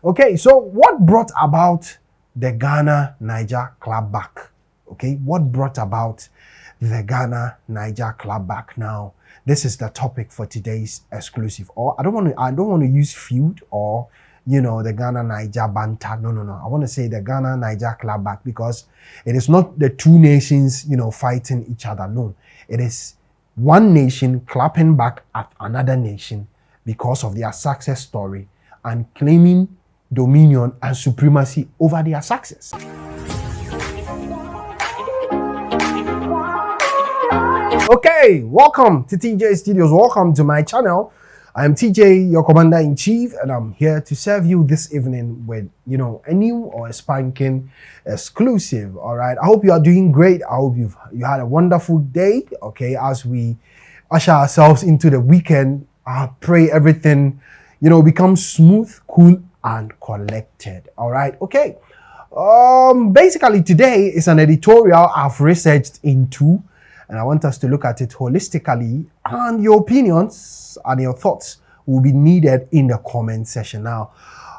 Okay, so what brought about the Ghana-Niger clapback? Okay, what brought about the Ghana-Niger clapback? Now, this is the topic for today's exclusive. Or I don't want to use feud or the Ghana-Niger banter. No. I want to say the Ghana-Niger clapback because it is not the two nations, fighting each other. No, it is one nation clapping back at another nation because of their success story and claiming dominion and supremacy over their success. Okay, welcome to TJ Studios. Welcome to my channel. I am TJ, your commander-in-chief, and I'm here to serve you this evening with, a new or a spanking exclusive. All right. I hope you are doing great. I hope you had a wonderful day. Okay, as we usher ourselves into the weekend, I pray everything, becomes smooth, cool, and collected. All right. Okay. Basically today is an editorial I've researched into, and I want us to look at it holistically, and your opinions and your thoughts will be needed in the comment section. Now,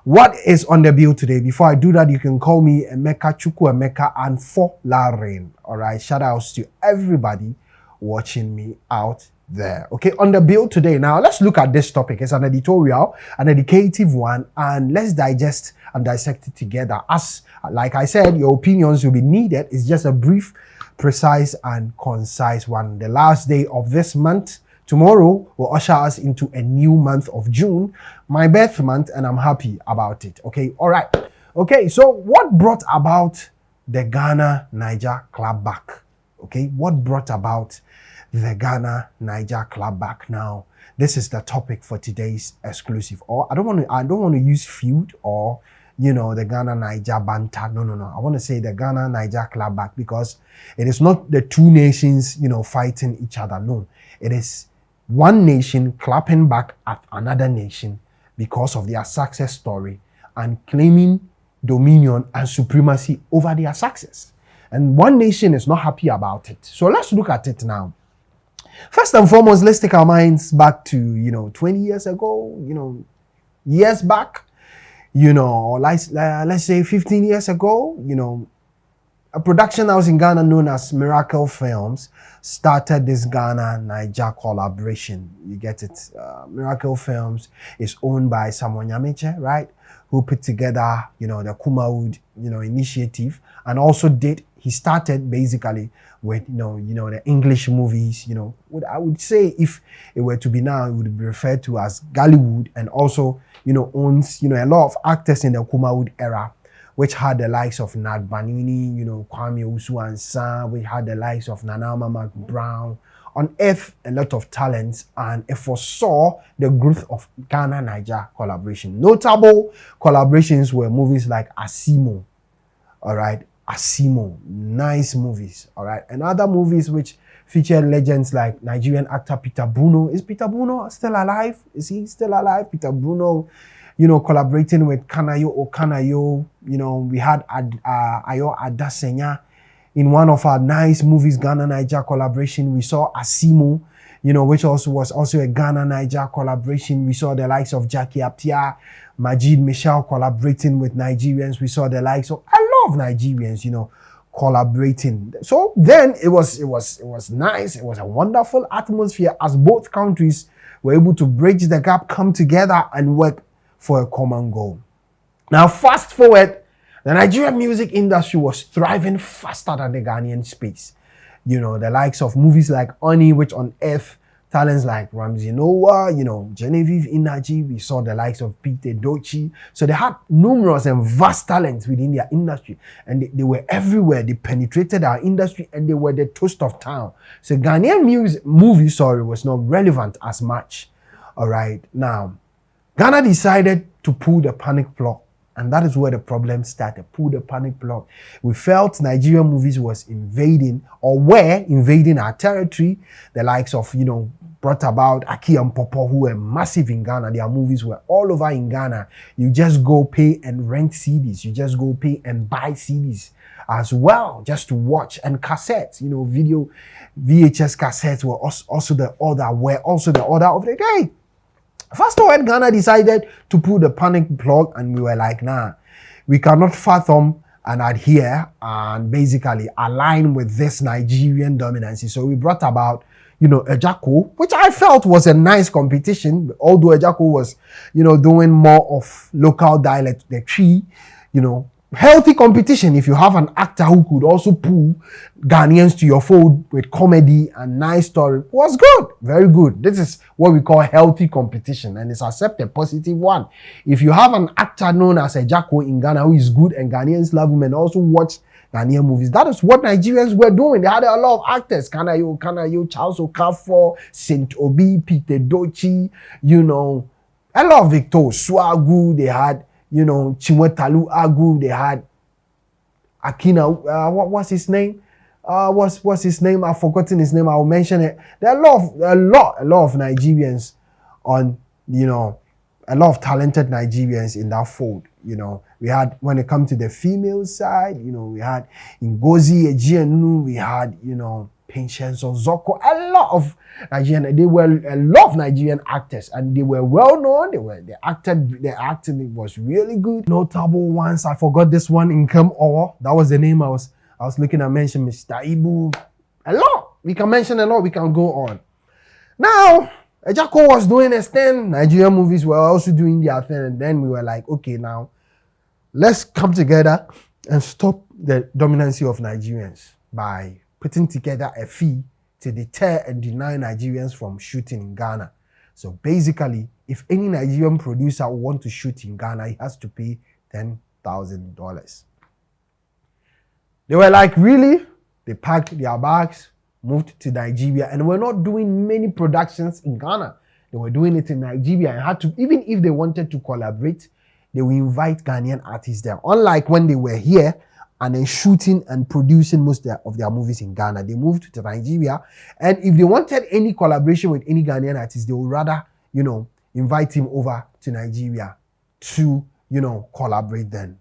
what is on the bill today? Before I do that, you can call me Emeka Chukwu Emeka and for Laren. All right, shout outs to everybody watching me out there. Okay, on the bill today. Now, let's look at this topic. It's an editorial, an educative one, and let's digest and dissect it together. As, like I said, your opinions will be needed. It's just a brief, precise, and concise one. The last day of this month, tomorrow, will usher us into a new month of June, my birth month, and I'm happy about it. Okay, all right. Okay, so what brought about the Ghana-Niger clapback? Okay, what brought about the Ghana-Niger clapback? Now, this is the topic for today's exclusive. Or I don't want to use feud or the Ghana-Niger banter. No. I want to say the Ghana-Niger clapback because it is not the two nations, fighting each other. No, it is one nation clapping back at another nation because of their success story and claiming dominion and supremacy over their success. And one nation is not happy about it. So let's look at it now. First and foremost, let's take our minds back to, 20 years ago, years back. Let's say 15 years ago, a production house in Ghana known as Miracle Films started this Ghana-Niger collaboration. You get it? Miracle Films is owned by Samuel Nyamiche, right? Who put together, the Kumawood, initiative, and also he started basically with, the English movies, I would say if it were to be now, it would be referred to as Gollywood, and also, owns, a lot of actors in the Kumawood era, which had the likes of Nat Banini, Kwame Usu-Ansah, we had the likes of Nanama McBrown, unearthed a lot of talents, and it foresaw the growth of Ghana-Niger collaboration. Notable collaborations were movies like Asimo, all right, Asimo, nice movies, all right, and other movies which featured legends like Nigerian actor Peter Bruno. Is Peter Bruno still alive? Is he still alive? Peter Bruno, collaborating with Kanayo Okanayo. We had Ayo Adasenya in one of our nice movies, Ghana-Niger collaboration. We saw Asimo, which was also a Ghana-Niger collaboration. We saw the likes of Jackie Appiah, Majid Michel collaborating with Nigerians. We saw the likes of a lot of Nigerians, collaborating. So then it was nice. It was a wonderful atmosphere as both countries were able to bridge the gap, come together, and work for a common goal. Now, fast forward, the Nigerian music industry was thriving faster than the Ghanaian space. The likes of movies like Oni, which unearthed talents like Ramsey Noah, Genevieve Inaji. We saw the likes of Pete Dochi. So they had numerous and vast talents within their industry, and they were everywhere. They penetrated our industry, and they were the toast of town. So Ghanaian movie was not relevant as much. All right, now Ghana decided to pull the panic plug, and that is where the problem started. Pull the panic plug. We felt Nigerian movies were invading our territory. The likes of, brought about Aki and Popo, who were massive in Ghana. Their movies were all over in Ghana. You just go pay and rent CDs. You just go pay and buy CDs as well, just to watch. And cassettes, video VHS cassettes were also the order of the day. Fast forward, Ghana decided to pull the panic plug, and we were like, nah, we cannot fathom and adhere and basically align with this Nigerian dominancy. So we brought about, Ejako, which I felt was a nice competition, although Ejako was, doing more of local dialect, the tree, healthy competition. If you have an actor who could also pull Ghanaians to your fold with comedy and nice story, was good, very good. This is what we call healthy competition, and it's accepted, positive one. If you have an actor known as Ejako in Ghana who is good and Ghanaians love him and also watch Ghanaian movies, that is what Nigerians were doing. They had a lot of actors, Kanayo, Charles Okafor, Saint Obi, Peter Dochi, a lot of Victor Swagu. They had Chinwetalu Agu, they had Akina, what's his name? What's his name? I've forgotten his name. I'll mention it. There are a lot of Nigerians on, a lot of talented Nigerians in that fold. We had, when it comes to the female side, we had Ngozi Ejienu, we had, Patience Ozoko, a lot of Nigerian. They were a lot of Nigerian actors, and they were well known. They acting was really good. Notable ones, I forgot this one, Nkem Owo. That was the name I was looking at. Mention Mr. Ibu. A lot. We can mention a lot. We can go on. Now, Ejako was doing his thing. Nigerian movies were also doing their thing, and then we were like, okay, now let's come together and stop the dominancy of Nigerians by putting together a fee to deter and deny Nigerians from shooting in Ghana. So basically, if any Nigerian producer want to shoot in Ghana, he has to pay $10,000. They were like, really? They packed their bags, moved to Nigeria, and were not doing many productions in Ghana. They were doing it in Nigeria and had to, even if they wanted to collaborate, they would invite Ghanaian artists there. Unlike when they were here and then shooting and producing most of their movies in Ghana, they moved to Nigeria. And if they wanted any collaboration with any Ghanaian artist, they would rather, invite him over to Nigeria to, collaborate then.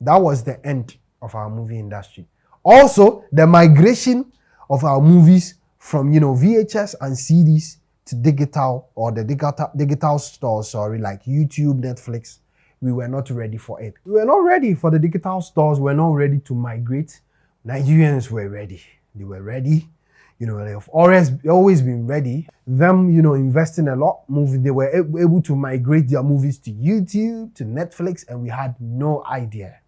That was the end of our movie industry. Also, the migration of our movies from, VHS and CDs to digital, or the digital stores, like YouTube, Netflix. We were not ready for it. We were not ready for the digital stores. We were not ready to migrate. Nigerians were ready. They were ready. They've always been ready. Them, investing a lot. They were able to migrate their movies to YouTube, to Netflix, and we had no idea.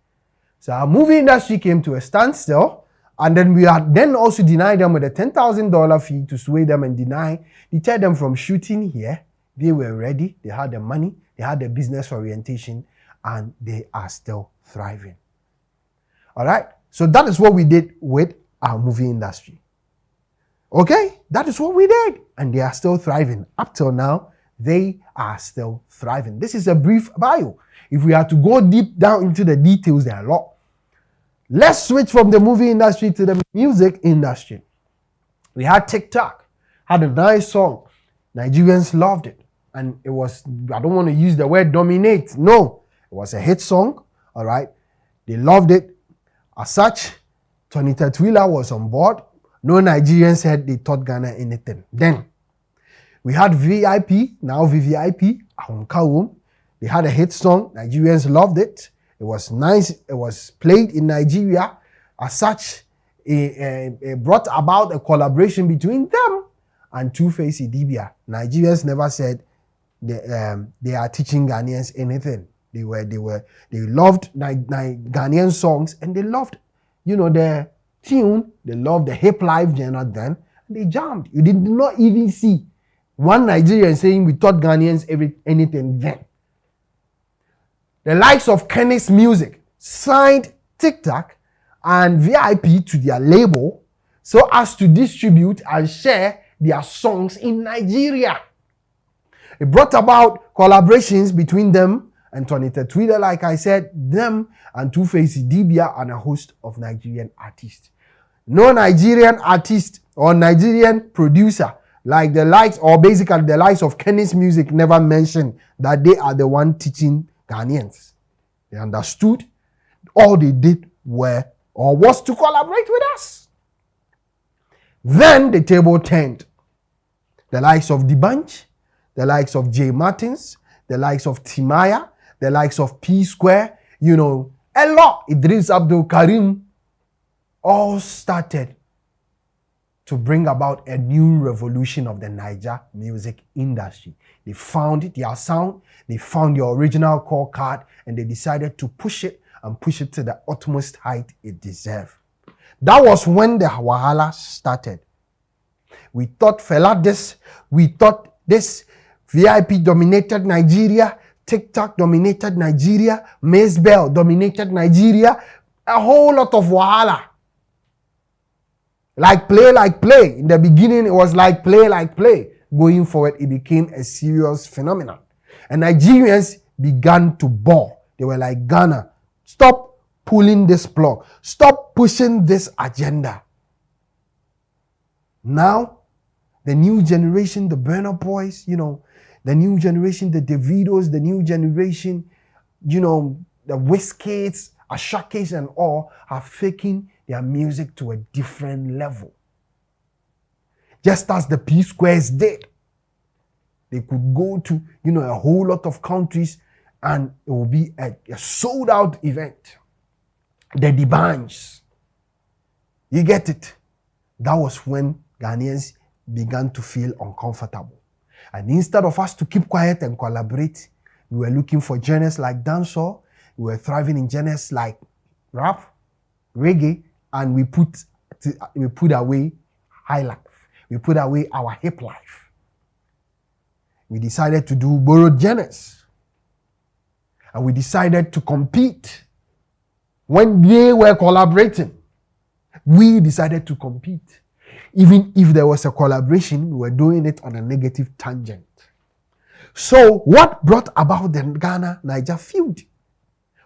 So our movie industry came to a standstill, and then we had then also denied them with a $10,000 fee to sway them and deter them from shooting here. They were ready. They had the money. They had the business orientation, and they are still thriving. All right? So that is what we did with our movie industry. Okay? That is what we did. And they are still thriving. Up till now, they are still thriving. This is a brief bio. If we are to go deep down into the details, there are a lot. Let's switch from the movie industry to the music industry. We had TikTok. Had a nice song. Nigerians loved it. And it was, I don't want to use the word dominate. No, it was a hit song. All right. They loved it. As such, Tony Tetwila was on board. No Nigerian said they taught Ghana anything. Then we had VIP, now VVIP, Ahonkawum. They had a hit song. Nigerians loved it. It was nice. It was played in Nigeria. As such, it brought about a collaboration between them and Two-Face Idibia. Nigerians never said they are teaching Ghanaians anything. They loved Ghanaian songs, and they loved, the tune. They loved the hip life genre then, and they jammed. You did not even see one Nigerian saying we taught Ghanaians anything then. The likes of Kenny's Music signed TikTok and VIP to their label so as to distribute and share their songs in Nigeria. It brought about collaborations between them and Tony Tetwila, like I said, them and Two-Face Idibia, and a host of Nigerian artists. No Nigerian artist or Nigerian producer like the likes, or basically the likes of Kenny's Music, never mentioned that they are the one teaching Ghanaians. They understood. All they did was to collaborate with us. Then the table turned. The likes of D'banj, the likes of Jay Martins, the likes of Timaya, the likes of P Square, you know, a lot. Idris Abdul Karim all started to bring about a new revolution of the Niger music industry. They found their sound, they found the original core card, and they decided to push it and push it to the utmost height it deserved. That was when the Wahala started. We thought we thought this VIP dominated Nigeria, TikTok dominated Nigeria, Maze Bell dominated Nigeria, a whole lot of Wahala. Like play. In the beginning, it was like play. Going forward, it became a serious phenomenon. And Nigerians began to bawl. They were like, Ghana, stop pulling this plug. Stop pushing this agenda. Now, the new generation, the Burna Boys, you know, the new generation, the Davidos, the new generation, you know, the Wizkids, Ashakes and all are taking their music to a different level. Just as the P Squares did. They could go to, you know, a whole lot of countries and it will be a sold out event. The D'banjs. You get it? That was when Ghanaians began to feel uncomfortable. And instead of us to keep quiet and collaborate, we were looking for genres like dancehall. We were thriving in genres like rap, reggae, and we put away high life. We put away our hip life. We decided to do borrowed genres. And we decided to compete. When they were collaborating, we decided to compete. Even if there was a collaboration, we were doing it on a negative tangent. So what brought about the Ghana-Niger feud?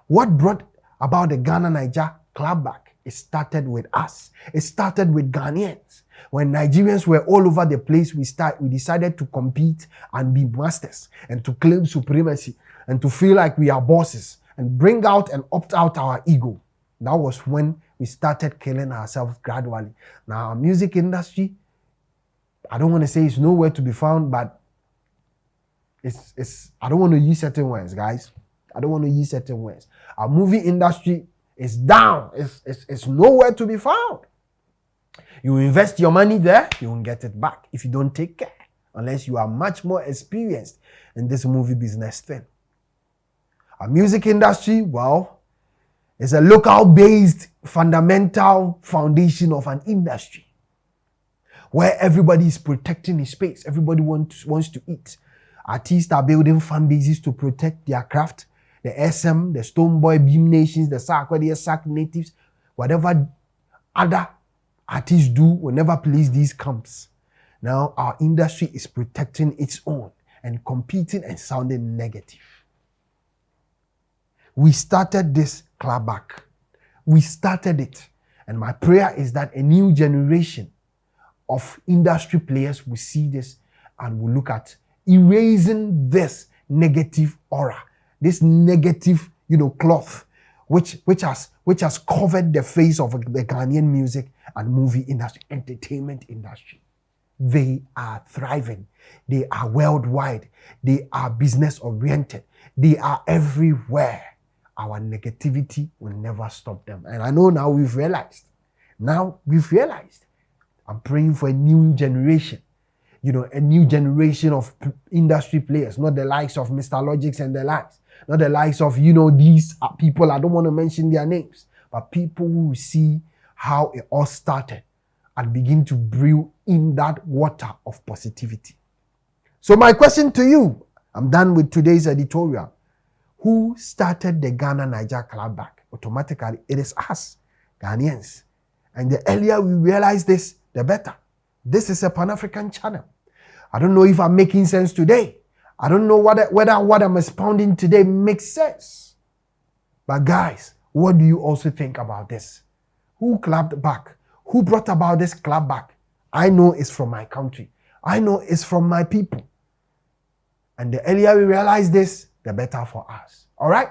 What brought about the Ghana-Niger clapback? It started with us. It started with Ghanaians. When Nigerians were all over the place, we decided to compete and be masters and to claim supremacy and to feel like we are bosses and bring out and opt out our ego. That was when we started killing ourselves gradually. Now, our music industry, I don't want to say it's nowhere to be found, but it's I don't want to use certain words, guys. I don't want to use certain words. Our movie industry is down. It's nowhere to be found. You invest your money there, you won't get it back if you don't take care, unless you are much more experienced in this movie business thing. Our music industry, well, is a local-based fundamental foundation of an industry where everybody is protecting his space. Everybody wants to eat. Artists are building fan bases to protect their craft. The SM, the Stonebwoy, Beam Nations, the Sarkodie, Sack Natives, whatever other artists do will never place these camps. Now our industry is protecting its own and competing and sounding negative. We started this clapback. We started it. And my prayer is that a new generation of industry players will see this and will look at erasing this negative aura, this negative, cloth, which has covered the face of the Ghanaian music and movie industry, entertainment industry. They are thriving. They are worldwide. They are business oriented. They are everywhere. Our negativity will never stop them. And I know now we've realized. I'm praying for a new generation. A new generation of industry players, not the likes of Mr. Logics and the likes. Not the likes of, these people, I don't want to mention their names, but people who see how it all started and begin to brew in that water of positivity. So my question to you, I'm done with today's editorial. Who started the Ghana-Niger clapback? Automatically, it is us, Ghanaians. And the earlier we realize this, the better. This is a Pan-African channel. I don't know if I'm making sense today. I don't know whether what I'm expounding today makes sense. But guys, what do you also think about this? Who clapped back? Who brought about this clapback? I know it's from my country. I know it's from my people. And the earlier we realize this, the better for us. All right?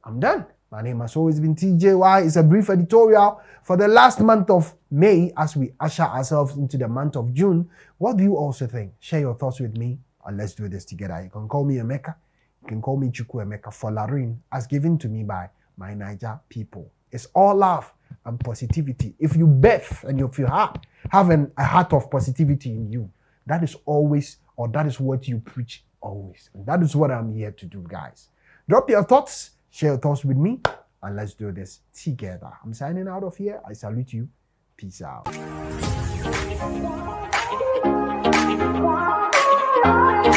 I'm done. My name has always been TJY. It's a brief editorial for the last month of May as we usher ourselves into the month of June. What do you also think? Share your thoughts with me. and let's do this together. You can call me Emeka. You can call me Chuku Emeka for Larin, as given to me by my Niger people. It's all love and positivity. If you birth and if you have a heart of positivity in you, that is always, or that is what you preach always. And that is what I'm here to do, guys. Drop your thoughts, share your thoughts with me, and let's do this together. I'm signing out of here. I salute you. Peace out.